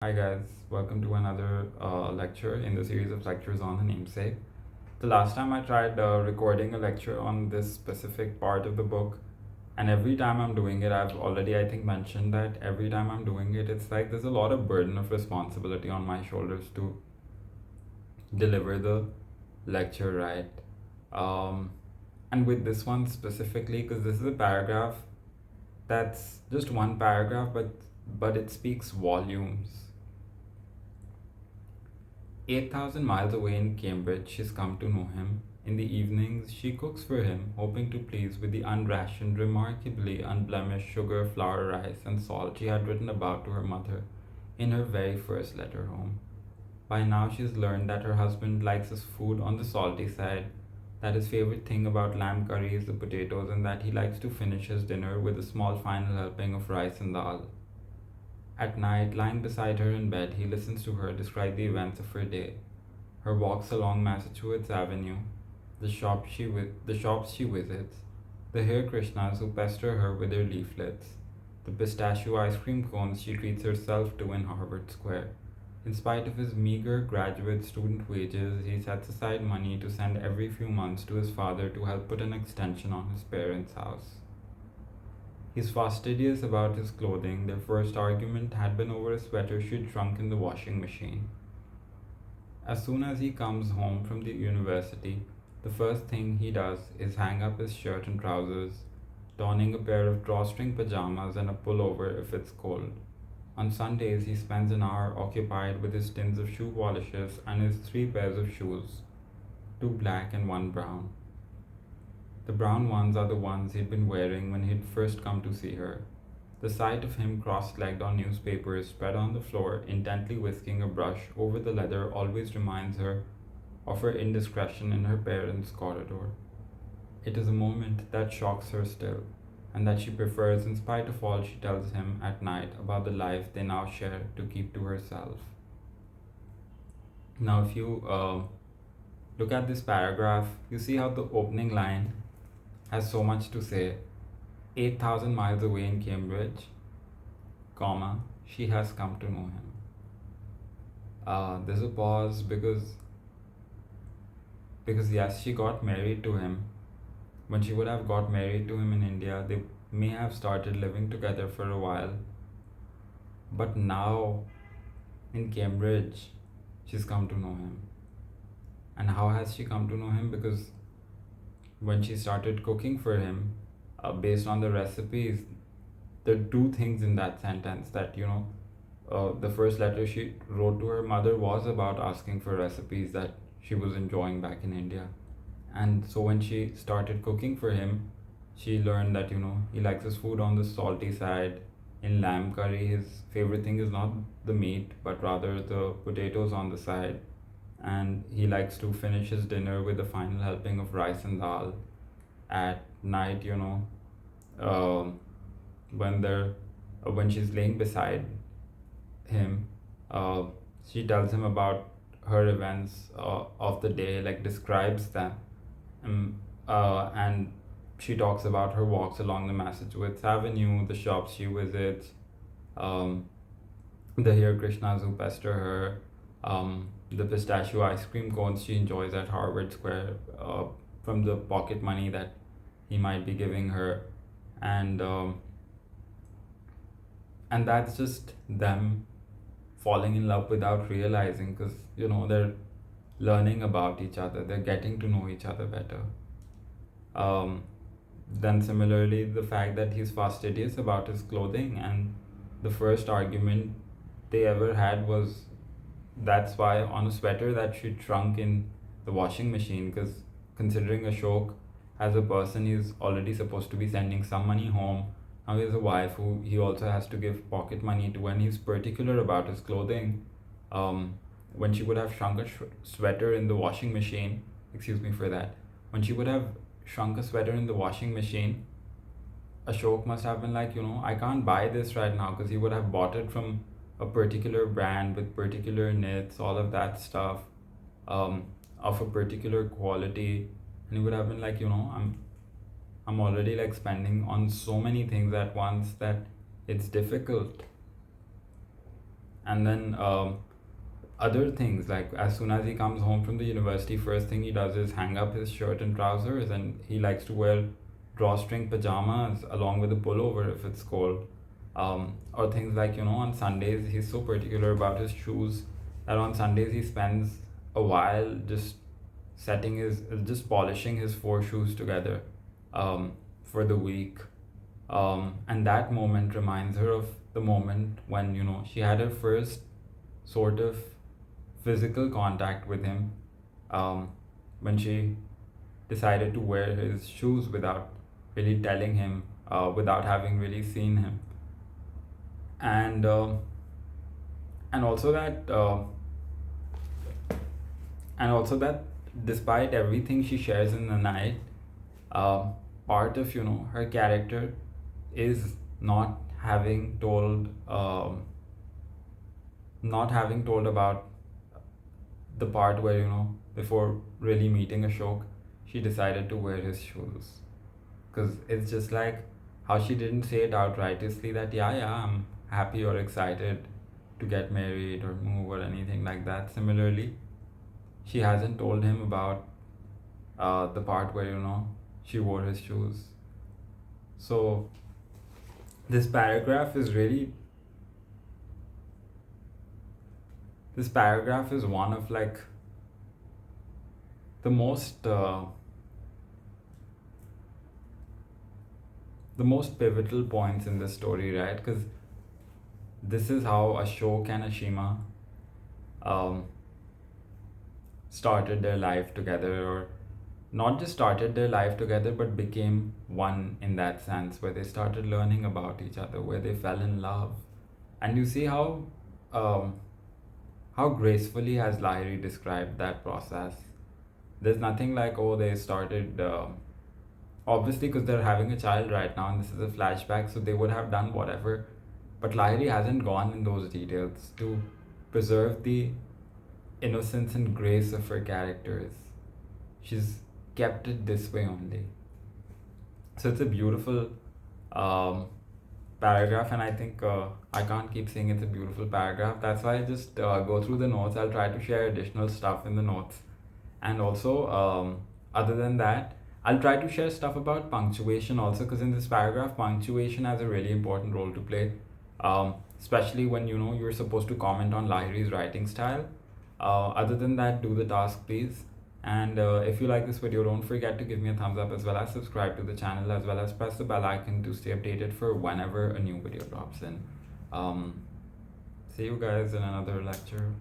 Hi guys, welcome to another lecture in the series of lectures on the namesake. The last time I tried recording a lecture on this specific part of the book, and every time I'm doing it, I've already, I think, mentioned that every time I'm doing it, it's like there's a lot of burden of responsibility on my shoulders to deliver the lecture right. Um, and with this one specifically, because this is a paragraph that's just one paragraph, but it speaks volumes. 8,000 miles away in Cambridge, she's come to know him. In the evenings, she cooks for him, hoping to please with the unrationed, remarkably unblemished sugar, flour, rice, and salt she had written about to her mother in her very first letter home. By now, she's learned that her husband likes his food on the salty side, that his favorite thing about lamb curry is the potatoes, and that he likes to finish his dinner with a small final helping of rice and dal. At night, lying beside her in bed, he listens to her describe the events of her day, her walks along Massachusetts Avenue, the shops she visits, the Hare Krishnas who pester her with their leaflets, the pistachio ice cream cones she treats herself to in Harvard Square. In spite of his meager graduate student wages, he sets aside money to send every few months to his father to help put an extension on his parents' house. He's fastidious about his clothing. Their first argument had been over a sweater she'd shrunk in the washing machine. As soon as he comes home from the university, the first thing he does is hang up his shirt and trousers, donning a pair of drawstring pajamas and a pullover if it's cold. On Sundays, he spends an hour occupied with his tins of shoe polishes and his three pairs of shoes, two black and one brown. The brown ones are the ones he'd been wearing when he'd first come to see her. The sight of him cross legged on newspapers spread on the floor, intently whisking a brush over the leather, always reminds her of her indiscretion in her parents' corridor. It is a moment that shocks her still, and that she prefers in spite of all she tells him at night about the life they now share to keep to herself. Now, if you look at this paragraph, you see how the opening line has so much to say. 8,000 miles away in Cambridge, comma, she has come to know him. There's a pause because yes, she got married to him. When she would have got married to him in India, they may have started living together for a while. But now, in Cambridge, she's come to know him. And how has she come to know him? Because when she started cooking for him, based on the recipes, there are two things in that sentence that, the first letter she wrote to her mother was about asking for recipes that she was enjoying back in India. And so when she started cooking for him, she learned that, he likes his food on the salty side. In lamb curry, his favorite thing is not the meat, but rather the potatoes on the side. And he likes to finish his dinner with a final helping of rice and dal. At night, um when they're when she's laying beside him, uh, she tells him about her events of the day, like describes them, and she talks about her walks along the Massachusetts Avenue, the shops she visits, um, the Hare Krishnas who pester her, the pistachio ice cream cones she enjoys at Harvard Square from the pocket money that he might be giving her, and and that's just them falling in love without realizing, because they're learning about each other, they're getting to know each other better. um, then similarly, the fact that he's fastidious about his clothing, and the first argument they ever had was that's why on a sweater that she shrunk in the washing machine, because considering Ashok as a person, he's already supposed to be sending some money home. Now he has a wife who he also has to give pocket money to, and he's particular about his clothing. Um, when she would have shrunk a sweater in the washing machine, excuse me for that, when she would have shrunk a sweater in the washing machine, Ashok must have been like, I can't buy this right now, because he would have bought it from a particular brand with particular knits, all of that stuff, um, of a particular quality, and he would have been like, I'm already like spending on so many things at once that it's difficult. And then other things, like as soon as he comes home from the university, first thing he does is hang up his shirt and trousers, and he likes to wear drawstring pajamas along with a pullover if it's cold. Or things like, on Sundays he's so particular about his shoes that on Sundays he spends a while just polishing his four shoes together for the week. And that moment reminds her of the moment when, she had her first sort of physical contact with him, um, when she decided to wear his shoes without really telling him, without having really seen him. And and also that and also that despite everything she shares in the night, um, part of her character is not having told about the part where, before really meeting Ashok, she decided to wear his shoes. Because it's just like how she didn't say it outrightly that, yeah, I'm happy or excited to get married or move or anything like that. Similarly, she hasn't told him about the part where, she wore his shoes. So this paragraph is really this paragraph is one of like the most pivotal points in the story, right? Because this is how Ashok and Ashima um, started their life together, or not just started their life together, but became one in that sense, where they started learning about each other, where they fell in love. And you see how gracefully has Lahiri described that process. There's nothing like, oh, they started, obviously, because they're having a child right now, and this is a flashback, so they would have done whatever. But Lahiri hasn't gone in those details to preserve the innocence and grace of her characters. She's kept it this way only. So it's a beautiful paragraph, and I think I can't keep saying it's a beautiful paragraph. That's why I just go through the notes. I'll try to share additional stuff in the notes. And also, other than that, I'll try to share stuff about punctuation also, because in this paragraph, punctuation has a really important role to play, especially when you're supposed to comment on Lahiri's writing style. Other than that, do the task, please. And if you like this video, don't forget to give me a thumbs up, as well as subscribe to the channel, as well as press the bell icon to stay updated for whenever a new video drops in. See you guys in another lecture.